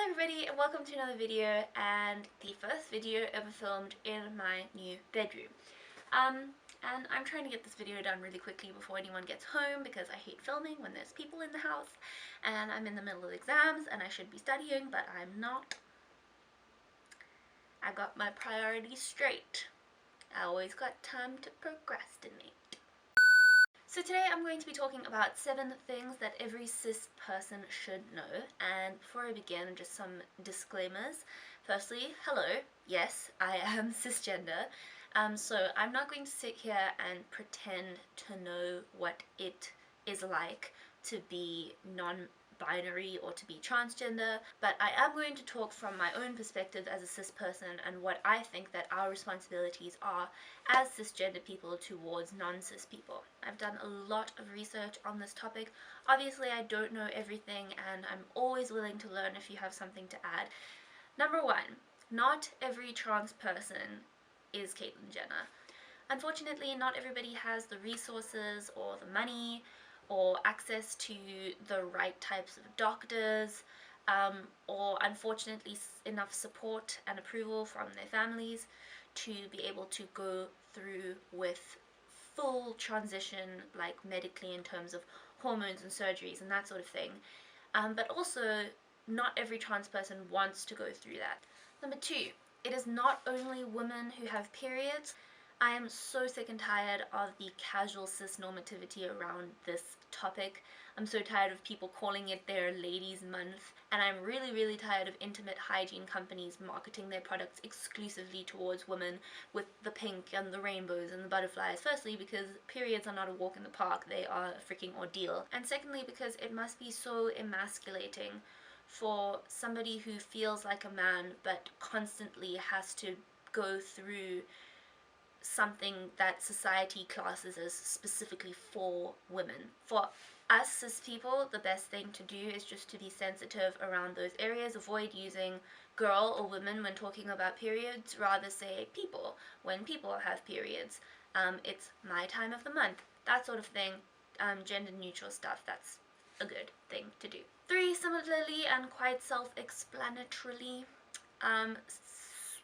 Hello everybody and welcome to another video, and the first video ever filmed in my new bedroom. And I'm trying to get this video done really quickly before anyone gets home because I hate filming when there's people in the house and I'm in the middle of exams and I should be studying, but I'm not. I got my priorities straight. I always got time to procrastinate. So today I'm going to be talking about 7 things that every cis person should know, and before I begin, just some disclaimers. Firstly, hello, yes, I am cisgender, so I'm not going to sit here and pretend to know what it is like to be non-binary or to be transgender, but I am going to talk from my own perspective as a cis person and what I think that our responsibilities are as cisgender people towards non-cis people. I've done a lot of research on this topic. Obviously I don't know everything and I'm always willing to learn if you have something to add. Number 1, not every trans person is Caitlyn Jenner. Unfortunately, not everybody has the resources or the money or access to the right types of doctors, or unfortunately enough support and approval from their families to be able to go through with full transition, like medically in terms of hormones and surgeries and that sort of thing. But also, not every trans person wants to go through that. Number 2, it is not only women who have periods. I am so sick and tired of the casual cis normativity around this topic. I'm so tired of people calling it their ladies month, and I'm really tired of intimate hygiene companies marketing their products exclusively towards women with the pink and the rainbows and the butterflies. Firstly, because periods are not a walk in the park, they are a freaking ordeal. And secondly, because it must be so emasculating for somebody who feels like a man but constantly has to go through something that society classes as specifically for women. For us cis people, the best thing to do is just to be sensitive around those areas. Avoid using girl or women when talking about periods, rather say people when people have periods. It's my time of the month, that sort of thing. Gender neutral stuff, that's a good thing to do. 3, similarly and quite self-explanatorily,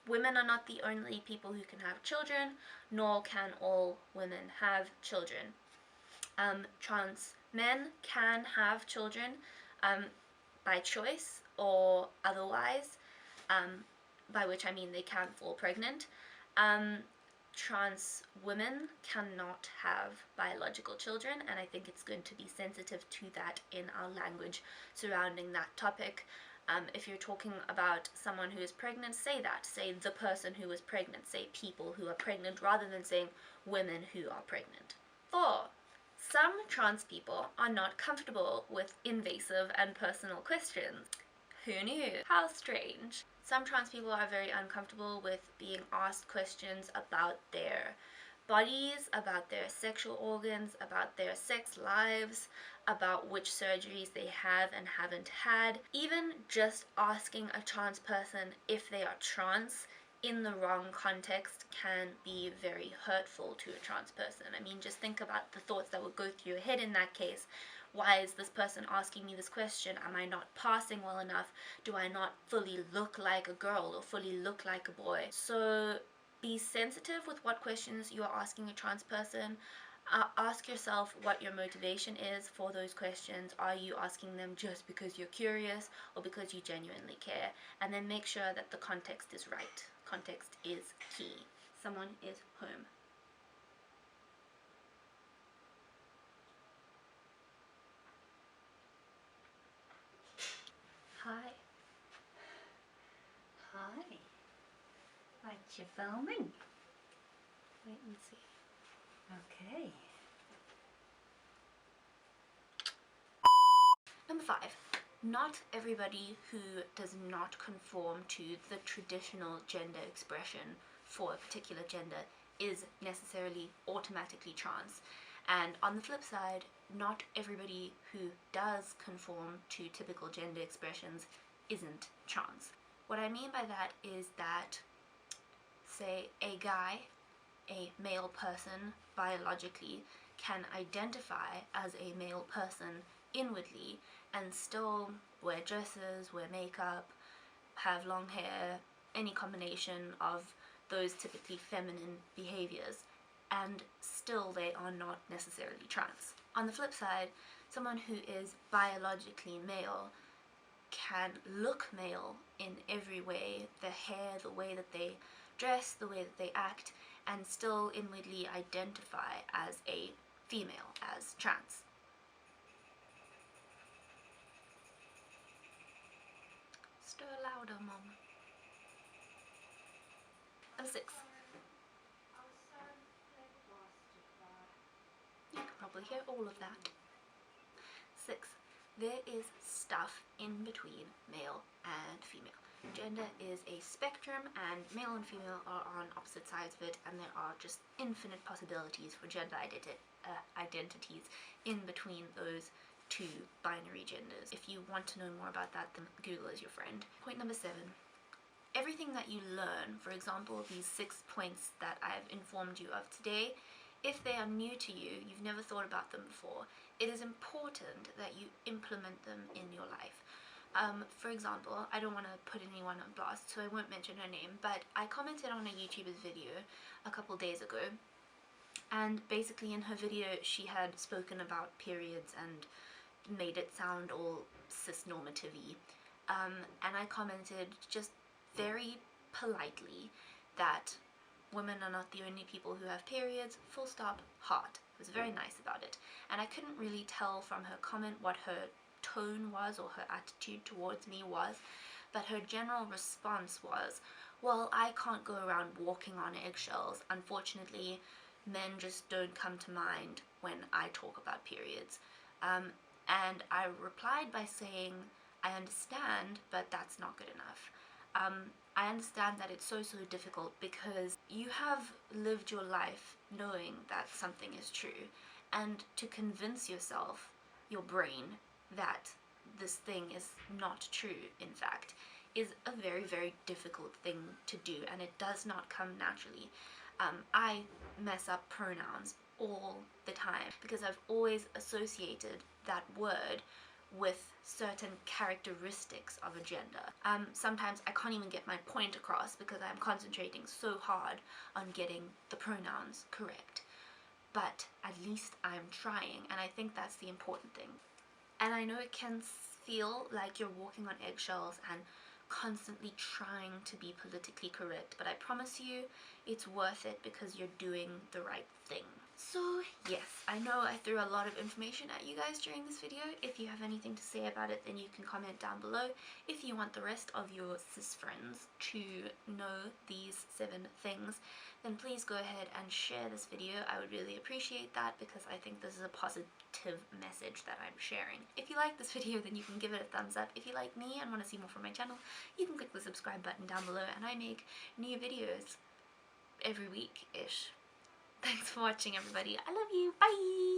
women are not the only people who can have children, nor can all women have children. Trans men can have children by choice or otherwise, by which I mean they can fall pregnant. Trans women cannot have biological children, and I think it's going to be sensitive to that in our language surrounding that topic. If you're talking about someone who is pregnant, say that. Say the person who is pregnant. Say people who are pregnant, rather than saying women who are pregnant. 4, some trans people are not comfortable with invasive and personal questions. Who knew? How strange. Some trans people are very uncomfortable with being asked questions about their bodies, about their sexual organs, about their sex lives, about which surgeries they have and haven't had. Even just asking a trans person if they are trans in the wrong context can be very hurtful to a trans person. I mean, just think about the thoughts that would go through your head in that case. Why is this person asking me this question? Am I not passing well enough? Do I not fully look like a girl or fully look like a boy? So be sensitive with what questions you are asking a trans person. Ask yourself what your motivation is for those questions. Are you asking them just because you're curious or because you genuinely care? And then make sure that the context is right. Context is key. Someone is home. Hi. Hi. What you filming? Wait and see. Okay. Number 5. Not everybody who does not conform to the traditional gender expression for a particular gender is necessarily automatically trans. And on the flip side, not everybody who does conform to typical gender expressions isn't trans. What I mean by that is that, say, a guy, a male person biologically, can identify as a male person inwardly and still wear dresses, wear makeup, have long hair, any combination of those typically feminine behaviors, and still they are not necessarily trans. On the flip side, someone who is biologically male can look male in every way, the hair, the way that they dress, the way that they act, and still inwardly identify as a female, as trans. Stir louder, Mom. Number 6. You can probably hear all of that. 6. There is stuff in between male and female. Gender is a spectrum, and male and female are on opposite sides of it, and there are just infinite possibilities for gender identities in between those two binary genders. If you want to know more about that, then Google is your friend. Point number 7. Everything that you learn, for example, these 6 points that I've informed you of today, if they are new to you, you've never thought about them before, it is important that you implement them in your life. For example, I don't want to put anyone on blast, so I won't mention her name, but I commented on a YouTuber's video a couple days ago, and basically in her video she had spoken about periods and made it sound all cis-normative-y, and I commented just very politely that women are not the only people who have periods, full stop, heart. It was very nice about it, and I couldn't really tell from her comment what her tone was or her attitude towards me was, but her general response was, well, I can't go around walking on eggshells. Unfortunately, men just don't come to mind when I talk about periods. And I replied by saying, I understand, but that's not good enough. I understand that it's so difficult because you have lived your life knowing that something is true, and to convince yourself, your brain, that this thing is not true, in fact, is a very difficult thing to do, and it does not come naturally. I mess up pronouns all the time because I've always associated that word with certain characteristics of a gender. Sometimes I can't even get my point across because I'm concentrating so hard on getting the pronouns correct. But at least I'm trying, and I think that's the important thing. And I know it can feel like you're walking on eggshells and constantly trying to be politically correct, but I promise you it's worth it because you're doing the right thing. So yes, I know I threw a lot of information at you guys during this video. If you have anything to say about it, then you can comment down below. If you want the rest of your cis friends to know these 7 things, then please go ahead and share this video. I would really appreciate that because I think this is a positive message that I'm sharing. If you like this video, then you can give it a thumbs up. If you like me and want to see more from my channel, you can click the subscribe button down below, and I make new videos every week-ish. Thanks for watching, everybody. I love you. Bye!